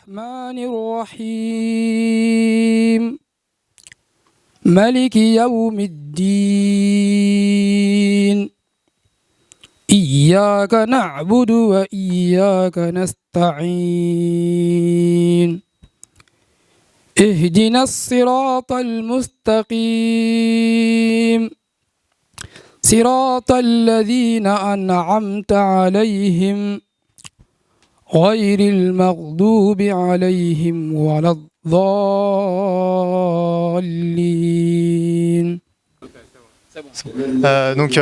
الرحمن الرحيم مالك يوم الدين إياك نعبد وإياك نستعين اهدنا الصراط المستقيم صراط الذين أنعمت عليهم غير المغضوب عليهم ولا الضالين.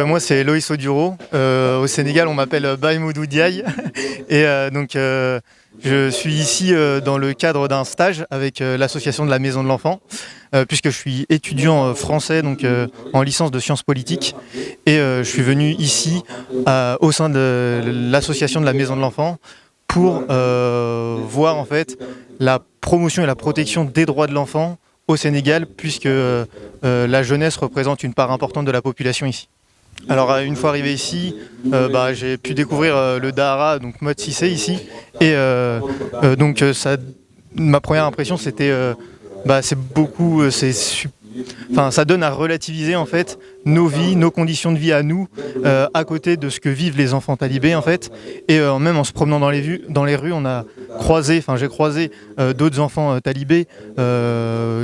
Moi c'est Loïs Oduro. Au Sénégal on m'appelle Baye Modou Diaye et je suis ici dans le cadre d'un stage avec l'association de la Maison de l'Enfant puisque je suis étudiant français en licence de sciences politiques et je suis venu ici au sein de l'association de la Maison de l'Enfant pour voir en fait la promotion et la protection des droits de l'enfant au Sénégal, puisque la jeunesse représente une part importante de la population ici. Alors une fois arrivé ici, j'ai pu découvrir le Dahara, donc mode Cissé ici, et ma première impression c'était ça donne à relativiser en fait nos vies, nos conditions de vie à nous, à côté de ce que vivent les enfants talibés en fait. Et même en se promenant dans les rues, j'ai croisé d'autres enfants talibés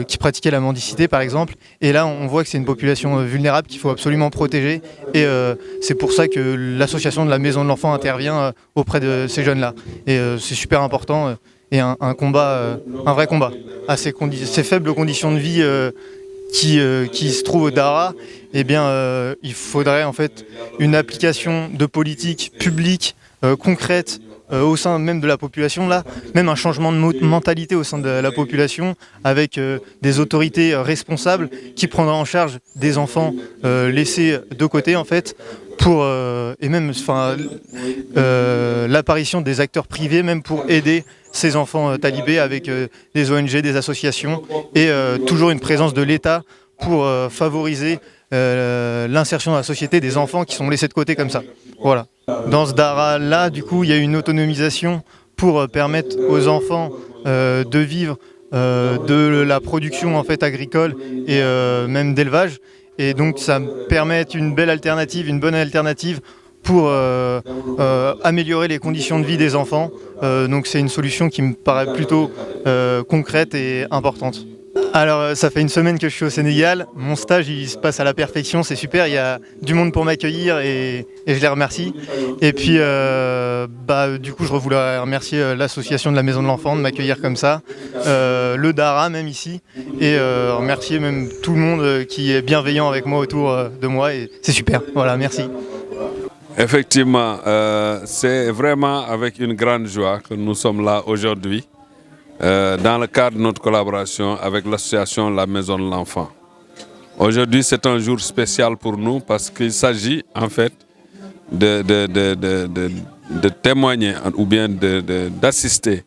qui pratiquaient la mendicité par exemple. Et là on voit que c'est une population vulnérable qu'il faut absolument protéger. Et c'est pour ça que l'association de la Maison de l'Enfant intervient auprès de ces jeunes-là. Et c'est super important et un vrai combat à ces faibles conditions de vie qui se trouve au Dahara. Il faudrait en fait une application de politique publique concrète au sein même de la population, là, même un changement de mentalité au sein de la population avec des autorités responsables qui prendront en charge des enfants laissés de côté en fait, l'apparition des acteurs privés même pour aider ces enfants talibés avec des ONG, des associations et toujours une présence de l'État pour favoriser l'insertion dans la société des enfants qui sont laissés de côté comme ça. Voilà. Dans ce Dahara-là, du coup, il y a une autonomisation pour permettre aux enfants de vivre de la production en fait, agricole et même d'élevage. Et donc ça permet une bonne alternative pour améliorer les conditions de vie des enfants. Donc c'est une solution qui me paraît plutôt concrète et importante. Alors ça fait une semaine que je suis au Sénégal, mon stage il se passe à la perfection, c'est super, il y a du monde pour m'accueillir et je les remercie. Et puis du coup je voulais remercier l'association de la Maison de l'Enfant de m'accueillir comme ça, le Dahara même ici, et remercier même tout le monde qui est bienveillant avec moi autour de moi, et c'est super, voilà, merci. Effectivement, c'est vraiment avec une grande joie que nous sommes là aujourd'hui dans le cadre de notre collaboration avec l'association La Maison de l'Enfant. Aujourd'hui, c'est un jour spécial pour nous parce qu'il s'agit en fait de témoigner ou bien d'assister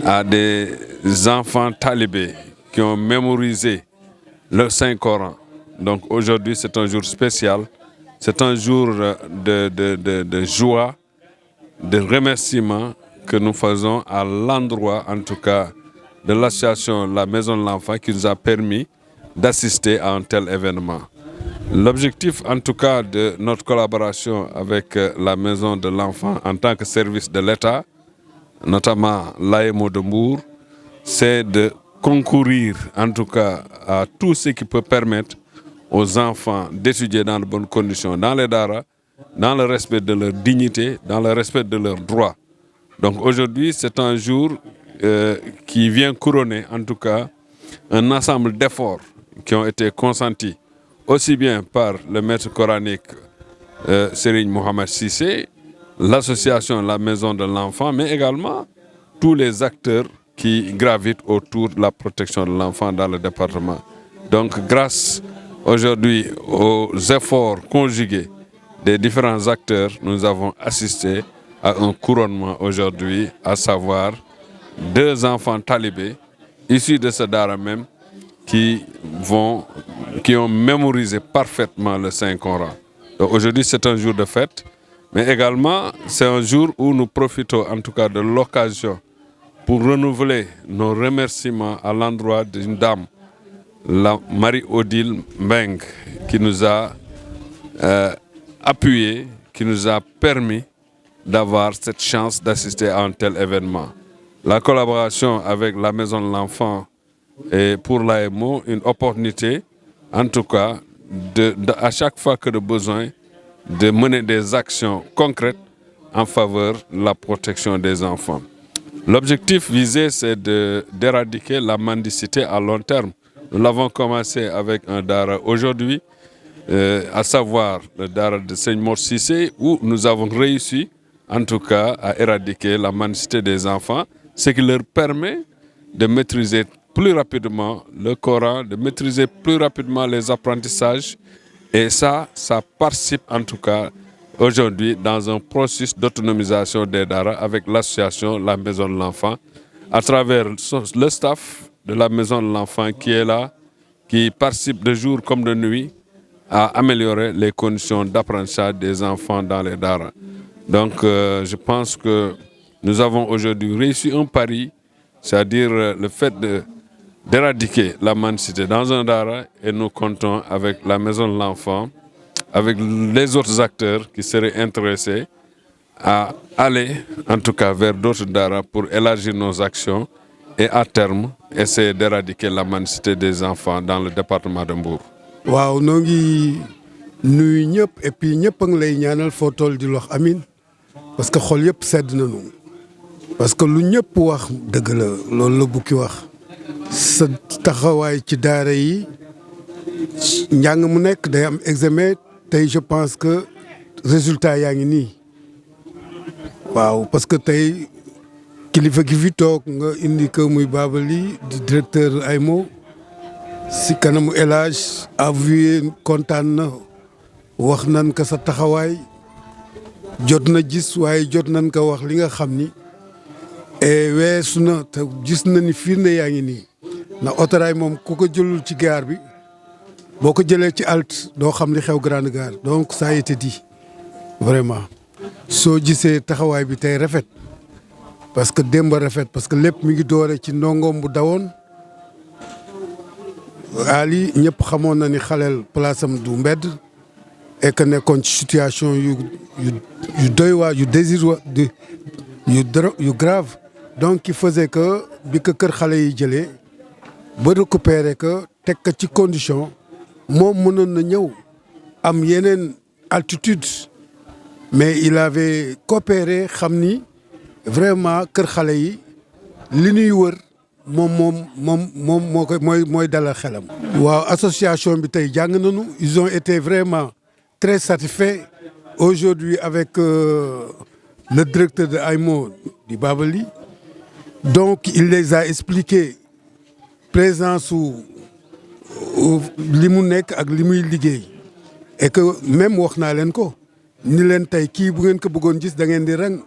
à des enfants talibés qui ont mémorisé le Saint-Coran. Donc aujourd'hui, c'est un jour spécial. C'est un jour de joie, de remerciement que nous faisons à l'endroit, en tout cas, de l'association La Maison de l'Enfant qui nous a permis d'assister à un tel événement. L'objectif, en tout cas, de notre collaboration avec la Maison de l'Enfant en tant que service de l'État, notamment l'AEMO de Mbour, c'est de concourir, en tout cas, à tout ce qui peut permettre aux enfants d'étudier dans de bonnes conditions dans les Dahara, dans le respect de leur dignité, dans le respect de leurs droits. Donc aujourd'hui, c'est un jour qui vient couronner, en tout cas, un ensemble d'efforts qui ont été consentis aussi bien par le maître coranique Serigne Mohamed Cissé, l'association La Maison de l'Enfant, mais également tous les acteurs qui gravitent autour de la protection de l'enfant dans le département. Donc grâce aujourd'hui aux efforts conjugués des différents acteurs, nous avons assisté à un couronnement aujourd'hui, à savoir 2 enfants talibés issus de ce Dahara même qui ont mémorisé parfaitement le Saint-Coran. Aujourd'hui, c'est un jour de fête, mais également c'est un jour où nous profitons en tout cas de l'occasion pour renouveler nos remerciements à l'endroit d'une dame, la Marie-Odile Mbeng, qui nous a appuyés, qui nous a permis d'avoir cette chance d'assister à un tel événement. La collaboration avec la Maison de l'Enfant est pour l'AMO une opportunité, en tout cas, à chaque fois que de besoin, de mener des actions concrètes en faveur de la protection des enfants. L'objectif visé, c'est d'éradiquer la mendicité à long terme. Nous l'avons commencé avec un dara aujourd'hui, à savoir le dara de Seigneur Mor Cissé, où nous avons réussi, en tout cas, à éradiquer la mendicité des enfants, ce qui leur permet de maîtriser plus rapidement le Coran, de maîtriser plus rapidement les apprentissages. Et ça participe en tout cas aujourd'hui dans un processus d'autonomisation des Dara avec l'association La Maison de l'Enfant, à travers le staff de la Maison de l'Enfant qui est là, qui participe de jour comme de nuit à améliorer les conditions d'apprentissage des enfants dans les Dara. Donc je pense que nous avons aujourd'hui réussi un pari, c'est-à-dire le fait d'éradiquer la mendicité dans un Dara, et nous comptons avec la Maison de l'Enfant, avec les autres acteurs qui seraient intéressés à aller en tout cas vers d'autres Dara pour élargir nos actions et à terme essayer d'éradiquer la mendicité des enfants dans le département de Mbour. waaw noo ngi nuyu ñëpp et puis ñëpp a ngi lay ñaanal foo toll di wax amin parce que xol yëpp sedd nañu parce que lu ñëpp wax dëgg la loolu la bukki wax sa taxawaay ci daara yi njàng mu nekk day am examen tey je pense que résultat yaa ngi nii waaw parce que tey kilifa gi fi toog nga indi ko muy Babali di directeur AIMO si kanamu El Hadj avoué kontaan na wax nan ko sa taxawaay jot na gis waaye jot nan ko wax li nga xam ni et weesu na te gis na ni firnde yaa ngi nii na autorail moom ku ko jëlul ci gaar bi boo ko jëlee ci alt doo xam li xew grande gare donc ça a été dit vraiment soo gisee taxawaay bi tey rafet parce que démb rafet parce que lépp mi ngi doore ci ndongoom bu dawoon Ali ñëpp xamoon na ni xaleel place am du mbedd et que nekkoon ci situation yu doy waar yu yu grave donc qui faisait que bi ko kër xale yi jëlee ba récupérer que teg ko ci condition moom mënoon na ñëw am yeneen altitude mais il avait coopéré xam ni vraiment kër xale yi li ñuy wër moom mooy dalal xelam. waaw association bi tey jàng nañu ils ont été vraiment très satisfaits aujourd'hui avec le directeur de AIMO di Babali donc il les a expliqué présence su li mu nekk ak li muy liggéey et que même wax naa leen ko ni leen tey kii bu ngeen ko bëggoon gis da ngeen di rang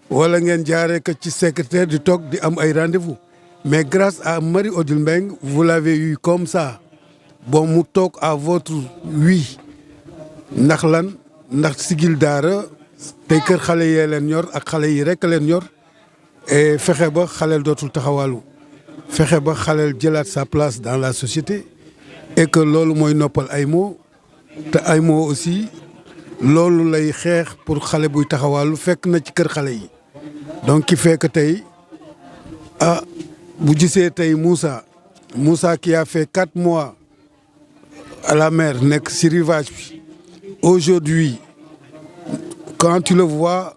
wala ngeen jaaree ko ci secrétaire di toog di am ay rendez-vous mais grâce à Marie-Odile Mbeng vous l'avez eu comme ça bon mu toog à votre oui ndax lan ndax sigil daara tey kër xale yee leen ñor ak xale yi rek leen ñor et fexe ba xaleel dootul taxawaalu fexe ba xaleel jëlaat sa place dans la société et que loolu mooy noppal AIMO te AIMO aussi loolu lay xeex pour xale buy taxawaalu fekk na ci kër xale yi donc qui fait que tey bu gisee tey Moussa qui a fait 4 mois à la mer nekk ci rivage bi aujourd'hui quand tu le vois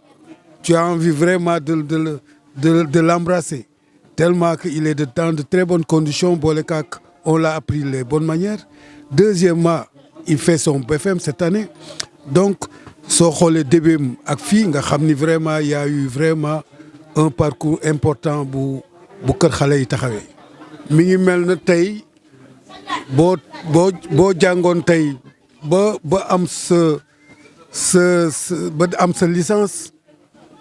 tu as envie vraiment de l'embrasser tellement qu'il est dans de très bonnes conditions boole kaak on l'a appris les bonnes manières deuxièmement il fait son BFM cette année donc soo xoolee début ak fii nga xam ni vraiment y a eu vraiment un parcours important bu kër xale yi taxawee mi ngi mel na tey boo jàngoon tey ba am sa licence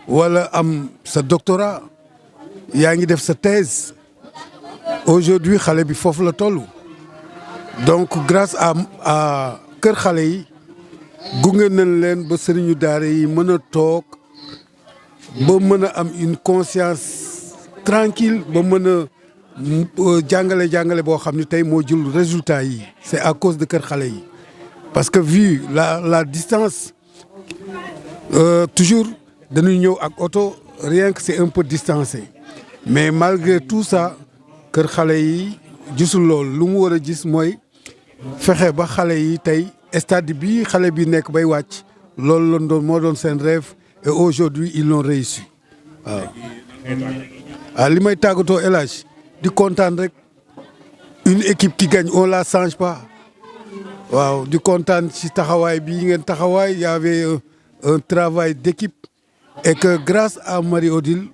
wala am sa doctorat yaa ngi def sa thèse aujourd'hui xale bi foofu la toll donc grâce à kër xale yi gunge nañ leen ba sëriñu daara yi mën a toog ba mën a am une conscience tranquille ba mën a jàngale boo xam ne tey moo jël résultat yi c'est à cause de kër xale yi parce que vu la distance toujours dañuy ñëw ak oto rien que c'est un peu distancé mais malgré tout ça kër xale yi gisul loolu lu mu war a gis mooy fexe ba xale yi tey stade bi xale bi nekk bay wàcc loolu lañ doon moo doon seen rêve et aujourd'hui ils l'ont réussi waaw. li may tàggatoo El Hadj di kontaan rek une équipe qui gagne on la change pas waaw di kontaan ci taxawaay bii ngeen taxawaay y avait un travail d'équipe et que grâce à Marie-Odile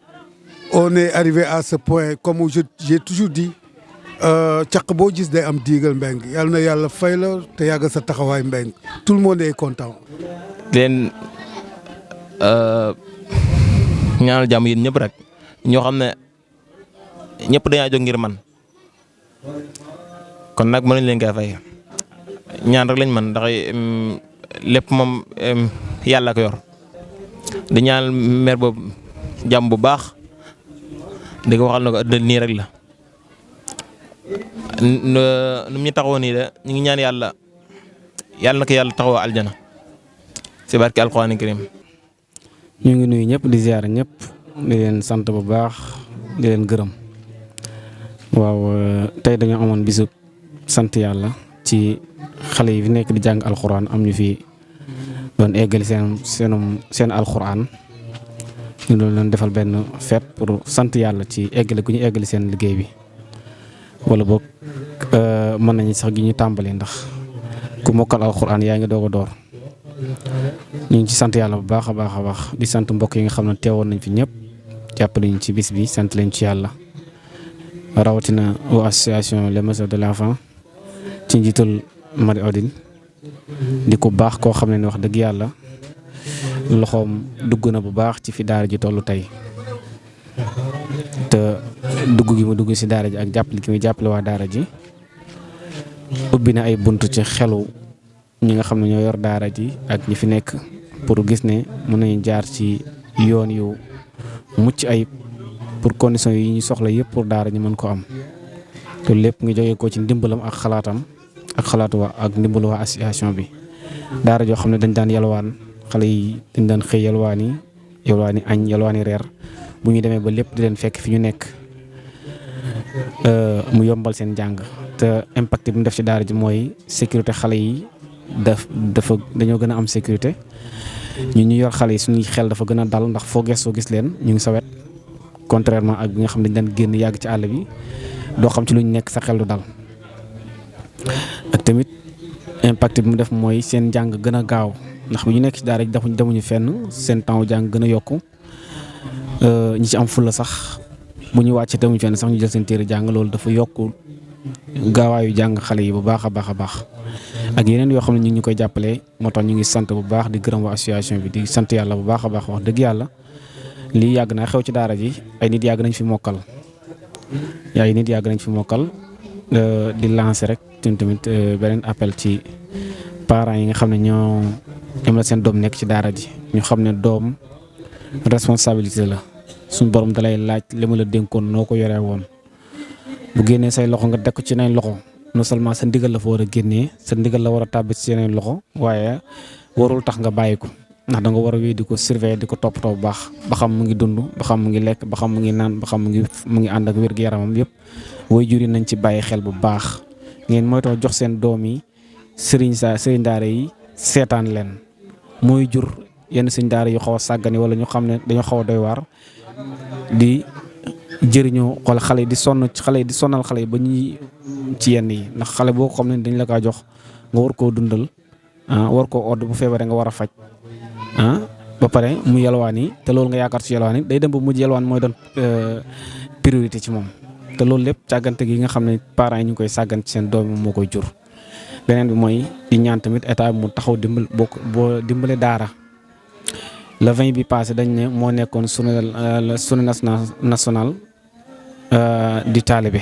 on est arrivé à ce point comme j'ai toujours dit caq boo gis day am diigal mbeng yàlla na yàlla fay la te yàggal sa taxawaay mbeng tout le monde est content. leen ñaanal jàmm yéen ñëpp rek ñoo xam ne ñëpp dañaa jóg ngir man kon nag mënuñ leen koy fay ñaan rek lañ man ndax lépp moom yàlla ko yor di ñaanal maire boobu jàmm bu baax di ko waxal na ko ëddal nii rek la nu mu ñu taxawoo nii de ñu ngi ñaan yàlla na ko yàlla taxawoo aljana ci barke alxuraani karim. ñu ngi nuyu ñëpp di ziar ñëpp di leen sant bu baax di leen gërëm waaw tey dañoo amoon bisu sant yàlla ci xale yi fi nekk di jàng alxuraan am ñu fi doon eggali seen alxuraan ñu doon leen defal benn fête pour sant yàlla ci eggali gu ñu eggali seen liggéey bi wala boog mën nañu sax gi ñu tàmbali ndax ku mokkal alxuraan yaa ngi doog a door. ñu ngi ci sant yàlla bu baax a baax a baax di sant mbokk yi nga xam ne teewoon nañ fi ñëpp jàppale ñu ci bis bi sant leen ci yàlla rawatina waa association Les Maisons de l'Enfant ci njiital Marie-Odile di ko baax koo xam ne wax dëgg yàlla loxoom dugg na bu baax ci fi daara ji tollu tey te dugg gi mu dugg ci daara ji ak jàppale gi muy jàppale waa daara ji ubbi na ay bunt ci xelu ñi nga xam ne ñoo yor daara ji ak ñi fi nekk pour gis ne mën nañu jaar ci yoon yu mucc ayib pour conditions yi ñu soxla yëpp pour daara ñu mën ko am te lépp nga jógee ko ci ndimbalam ak xalaatam ak xalaatu waa ak ndimbalu waa association bi. daara joo xam ne dañ daan yalwaan xale yi dañ daan xëy yalwaani añ yalwaani reer bu ñu demee ba lépp di leen fekk fi ñu nekk mu yombal seen jàng te impact bi mu def ci daara ji mooy sécurité xale yi. dafa dañoo gën a am sécurité ñu yor xale yi suñuy xel dafa gën a dal ndax foo gëstoo gis leen ñu ngi sa wet contrairement ak bi nga xam ne dañ daan génn yàgg ci àll bi doo xam ci lu ñu nekk sa xel du dal ak tamit impact bi mu def mooy seen jàng gën a gaaw ndax bu ñu nekk ci daara ji demuñu fenn seen temps jàng gën a yokku ñi ci am fulla sax bu ñu wàccee demuñu fenn sax ñu jël seen téere jàng loolu dafa yokku gaawaayu jàng xale yi bu baax a baax a baax. ak yeneen yoo xam ne ñu ngi koy jàppale moo tax ñu ngi sant bu baax di gërëm waa association bi di sant yàlla bu baax a baax wax dëgg yàlla lii yàgg naa xew ci daara ji ay nit yàgg nañ fi mokkal di lancer rek tamit beneen appel ci parents yi nga xam ne ñoo am la seen doom nekk ci daara ji ñu xam ne doom responsabilité la suñu borom dalay laaj li ma la dénkoon noo ko yoree woon bu génnee say loxo nga dekk ci nañ loxo. non seulement sa ndigal la fa war a génnee sa ndigal la war a tàbbi ci yeneen loxo waaye warul tax nga bàyyi ko ndax da nga war a wéy di ko surveiller di ko toppatoo bu baax ba xam mu ngi dund ba xam mu ngi lekk ba xam mu ngi naan ba xam mu ngi ànd ak wér-gu-yaramam yëpp waajur yi nañ ci bàyyi xel bu baax ngeen moytoo jox seen doom yi sëriñ daara yi seetaan leen mooy jur yenn sëriñ daara yu xaw a sàggani wala ñu xam ne dañoo xaw a doy waar di jëriñoo xool xale yi di sonal xale yi ba ñuy ci yenn yi ndax xale boo xam ne dañ la kaa jox nga war koo dundal war koo odd bu feebaree nga war a faj ba pare mu yalwaan yi te loolu nga yaakaar ci yalwaan yi day dem ba mujj yalwaan mooy doon priorité ci moom te loolu lépp càggante gi nga xam ne parents yi ñu ngi koy sàggan ci seen doom moo koy jur. beneen bi mooy di ñaan tamit état bi mu taxaw boo dimbale daara le 20 bi passé dañ ne moo nekkoon journée nationale di taalibe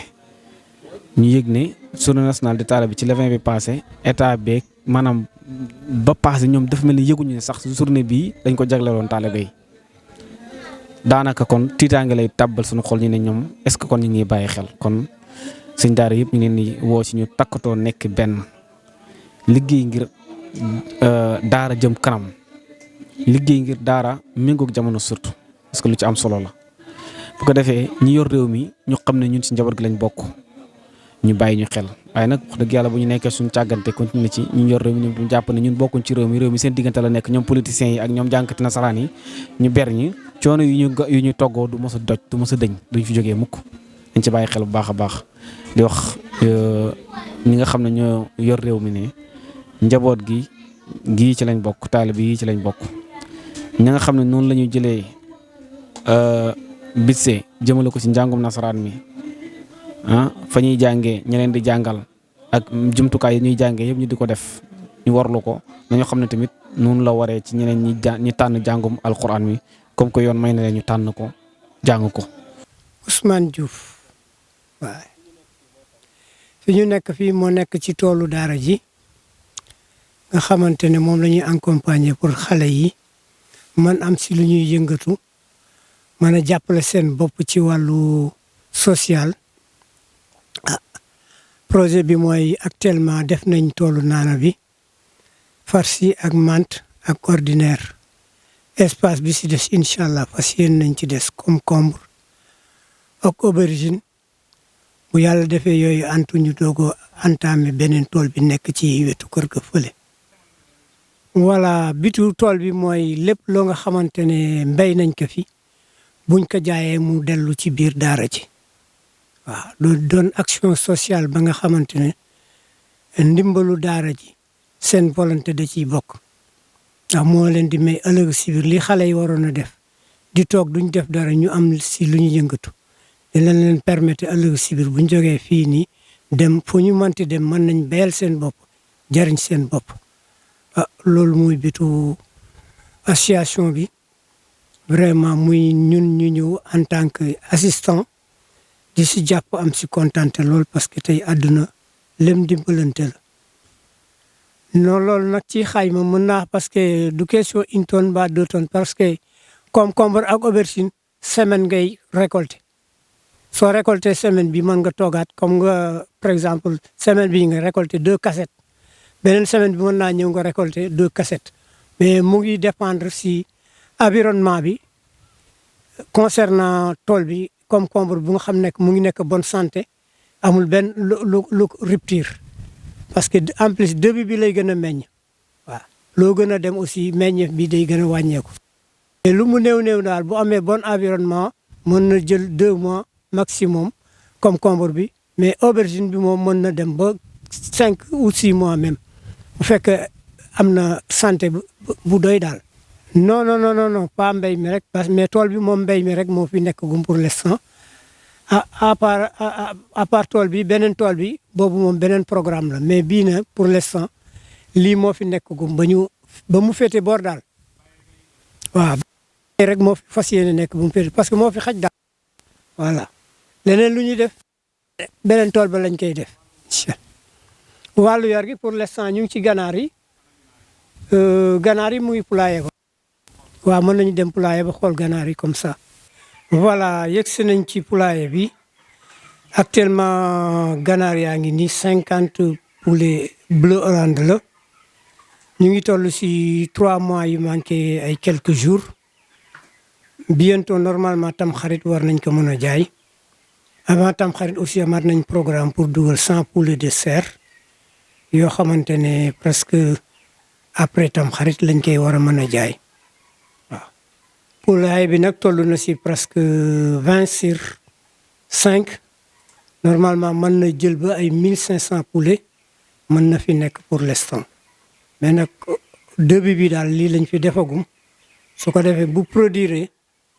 ñu yëg ne journée nationale di taalibe ci le 20 bi passé état beeg maanaam ba passé ñoom dafa mel ni yëguñu ne sax journée bii dañ ko jagleeloon taalibe yi daanaka kon tiitaange lay tàbbal suñu xol ñu ne ñoom est-ce que kon ñu ngi bàyyi xel kon sëñ daara yëpp ñu leen di woo ci ñu takkatoo nekk benn liggéey ngir daara jëm kanam liggéey ngir daara méngoog jamono surtout parce que lu ci am solo la. bu ko defee ñi yor réew mi ñu xam ne ñun ci njaboot gi lañ bokk ñu bàyyi ñu xel waaye nag wax dëgg yàlla bu ñu nekkee suñu càggante continuer ci ñu yor réew mi ñu jàpp ne ñun bokkuñ ci réew mi seen diggante la nekk ñoom politiciens yi ak ñoom jànkati nasaraan yi ñu ber ñi coono yu ñu toggoo du mos a doj du mos a dëñ duñ fi jógee mukk dañ ci bàyyi xel bu baax a baax di wax ñi nga xam ne ñoo yor réew mi ne njaboot gii ci lañ bokk taalibe yi ci lañ bokk ñi nga xam ne noonu la ñuy jëlee bitse jëmale ko ci njàngum nasaraan mi fa ñuy jàngee ñi leen di jàngal ak jumtukaay yi ñuy jàngee yëpp ñu di ko def ñu warlu ko nañu xam ne tamit noonu la waree ci ñeneen ñi tànn jàngum alquran mi comme que yoon may na leen ñu tànn ko jàng ko. Ousmane Diouf waaye fi ñu nekk fii moo nekk ci toolu daara ji nga xamante ne moom la ñuy accompagner pour xale yi man am si lu ñuy yëngatu mën a jàppale seen bopp ci wàllu social. Projet bi mooy actuellement def nañ toolu naana bi farci ak mante ak ordinaire espace bi si des incha allah fas yéen nañ ci des concombre ak aubergine bu yàlla defee yooyu antu ñu doog a entamé beneen tool bi nekk ci wetu kër ga fële. voilà bitu tool bi mooy lépp loo nga xamante ne mbéy nañ ko fi buñ ko jaayee mu dellu ci biir daara ji. waaw loolu doon action sociale ba nga xamante ne ndimbalu daara ji seen volonté da ciy bokk ndax moo leen di may ëllëg si biir li xale yi waroon a def di toog duñ def dara ñu am si lu ñu yëngatu di leen permettre ëllëg si biir buñ jógee fii nii dem fu ñu mënti dem mën nañ bayal seen bopp jariñ seen bopp. loolu muy bitu association bi vraiment muy ñun ñu ñëw en tant que assistant. di si jàpp am si kontante lool parce que tey àdduna lem dimbalante la non loolu nag ci xayma mën naa parce que du question 1 tonne ba 2 tonnes parce que concombre ak aubergine semaine ngay récolter soo récolter semaine bi mën nga toogaat comme nga par exemple semaine bi nga récolter 2 cassettes beneen semaine bi mën naa ñëw nga récolter 2 cassettes mais mu ngi dépendre si environnement bi concernant tool bi. concombre bu nga xam nekk mu ngi nekk bonne santé amul benn lu rupture parce que en plus début bi lay gën a meññ waaw loo gën a dem aussi meññeef bi day gën a wàññeeku. mais lu mu néew daal bu amee bon environnement mën na jël 2 mois maximum concombre bi mais aubergine bi moom mën na dem ba 5 ou 6 mois même bu fekkee am na santé bu doy daal. non pas mbéy mi rek parce que mais tool bi moom mbéy mi rek moo fi nekk gum pour l'instant à part tool bi beneen tool bi boobu moom beneen programme la mais bii nag pour l'instant lii moo fi nekk gum ba mu féete boor daal waaw rek moo fi fas yéene nekk bu mu féete parce que moo fi xaj daal voilà leneen lu ñuy def beneen tool ba lañ koy def wàllu yar gi pour l'instant ñu ngi ci ganaar yi muy poulailler ko waaw mën nañu dem poulailler ba xool ganaar yi comme ça. voilà yegsi nañ ci poulailler bi actuellement ganaar yaa ngi nii 50 poulets bleu Hollande la ñu ngi toll si 3 mois yu manqué ay quelques jours bientôt normalement tam xarit war nañ ko mën a jaay avant tam xarit aussi amaat nañ programme pour dugal 100 poulets de serre yoo xamante ne presque après tam xarit lañ koy war a mën a jaay. poulailler bi nag toll na si presque 20 sur 5 normalement mën na jël ba ay 1500 poulets mën na fi nekk pour l'instant mais nag début bi daal lii lañ fi defagum su ko defee bu produire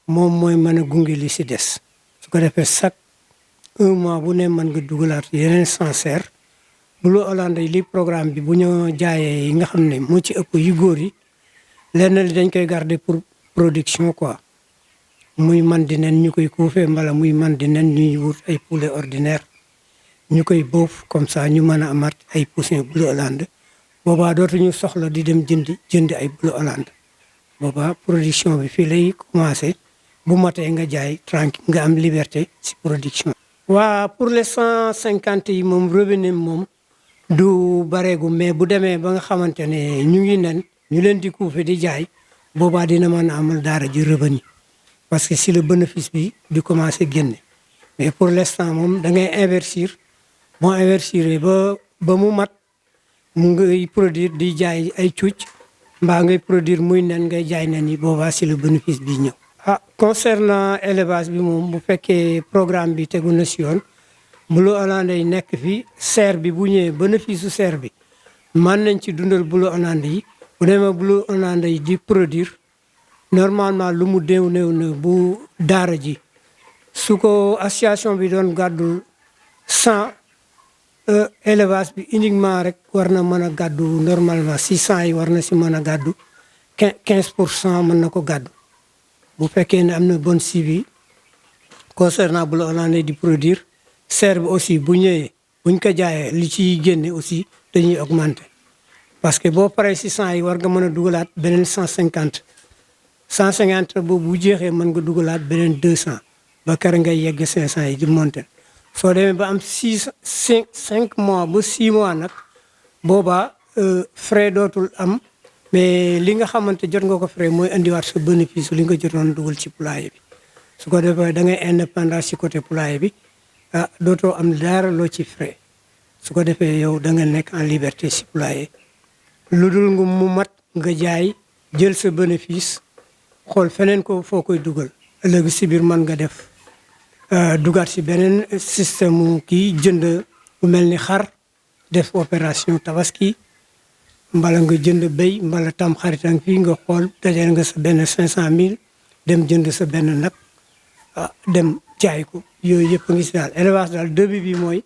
moom mooy mën a gunge li si des su ko defee chaque 1 mois bu ne mën nga dugalaat yeneen 100 serres bleu Hollande yi li programme bi bu ñu jaayee yi nga xam ne moo ci ëpp yu góor yi lenn li dañ koy garder pour production quoi muy man di nen ñu koy kuufee mbala muy man di nen ñuy wut ay poulet ordinaire ñu koy boof comme ça ñu mën a amaat ay poussins bleu Hollande boobaa dootuñu soxla di dem jëndi ay bleu Hollande boobaa production bi fii lay commencé bu matee nga jaay tranquille nga am liberté ci production. waa pour les 150 yi moom revenu moom du bareegu mais bu demee ba nga xamante ne ñu ngi nen ñu leen di couper di jaay boobaa dina mën a amal daara ji revenu parce que si le bénéfice bi di commencer génne mais pour l'instant moom da ngay investir boo investir ba mu mat mu ngay produire di jaay ay cuuc mbaa ngay produire muy nen ngay jaay nen yi boobaa si le bénéfice bi ñëw. concernant élevage bi moom bu fekkee programme bi tegu na si yoon Bulo Hollande yi nekk fi serre bi bu ñëwee bénéfice su serre bi mën nañ ci dundal Bulo Hollande yi bu demee Bulo Hollande yi di produire normalement lu mu néew bu daara ji su ko association bi doon gàddu 100 élevage bi uniquement rek war na mën a gàddu normalement 600 yi war na si mën a gàddu 15% mën na ko gàddu bu fekkee ne am na bon suivi concernant Bulo Hollande di produire serre bi aussi bu ñëwee buñ ko jaayee li ciy génne aussi dañuy augmenter parce que boo paree 600 yi war nga mën a dugalaat beneen 150 boobu bu jeexee mën nga dugalaat beneen 200 ba kër ngay yegg 500 yi di monter soo demee ba am 5 mois ba 6 mois nag boobaa frais dootul am mais li nga xamante jot nga ko frais mooy indiwaat sa bénéfice li nga jotoon dugal ci poulailler bi su ko defee da ngay indépendant ci côté poulailler bi dootoo am dara loo ci frais su ko defee yow da nga nekk en liberté ci poulailler lu dul nga mu mat nga jaay jël sa bénéfice xool feneen ko foo koy dugal ëllëg si biir mën nga def dugaat si beneen système mu kii jënd bu mel ni xar def opération tabaski mbala nga jënd béy mbala tam xaritan fii nga xool dajale nga sa benn 500000 dem jënd sa benn nag dem jaay ko yooyu yëpp a ngi si daal élevage daal début bi mooy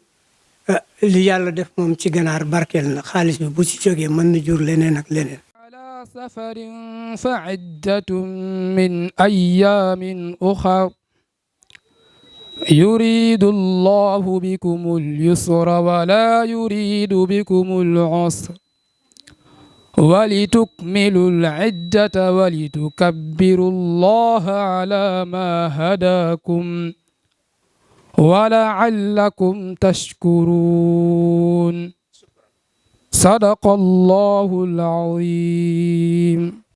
li yàlla def moom ci ganaar barkeel na xaalis bi bu ci jógee mën na jur leneen ak leneen. ala safarin fa iddatun min ayaamin uxar yuridu allahu bikum al-yusra wala yuridu bikum al-usra ولتكملوا العدة ولتكبروا الله على ما هداكم ولعلكم تشكرون صدق الله العظيم